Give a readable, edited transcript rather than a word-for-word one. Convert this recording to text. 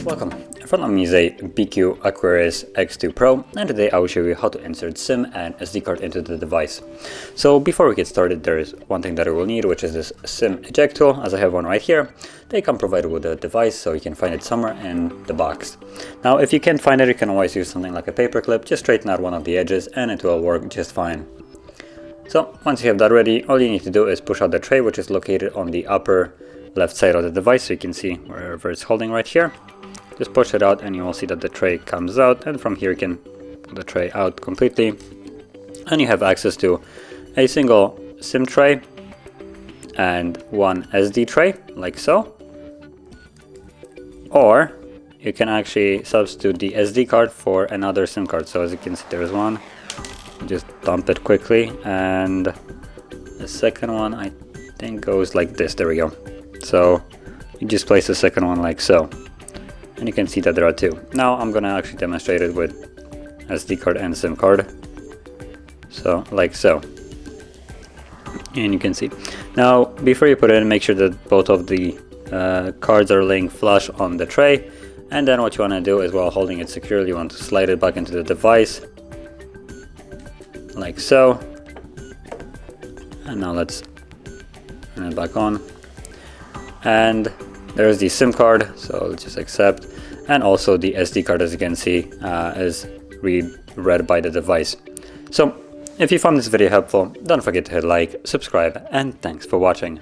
Welcome. In front of me is a BQ Aquaris X2 Pro, and today I will show you how to insert SIM and SD card into the device. So before we get started, there is one thing that I will need, which is this SIM eject tool, as I have one right here. They come provided with the device, so you can find it somewhere in the box. Now if you can't find it, you can always use something like a paper clip, just straighten out one of the edges and it will work just fine. So once you have that ready, all you need to do is push out the tray, which is located on the upper left side of the device, so you can see wherever it's holding right here. Just push it out and you will see that the tray comes out, and from here you can pull the tray out completely and you have access to a single SIM tray and one SD tray, like so. Or you can actually substitute the SD card for another SIM card. So as you can see, there's one. Just dump it quickly, and the second one I think goes like this. There we go. So you just place the second one like so. And you can see that there are two. Now I'm gonna actually demonstrate it with SD card and SIM card. So like so. And you can see. Now before you put it in, make sure that both of the cards are laying flush on the tray. And then what you want to do is, while holding it securely, you want to slide it back into the device. Like so. And now let's turn it back on. And there's the SIM card, so let's just accept, and also the SD card, as you can see, is read by the device. So if you found this video helpful, don't forget to hit like, subscribe, and thanks for watching.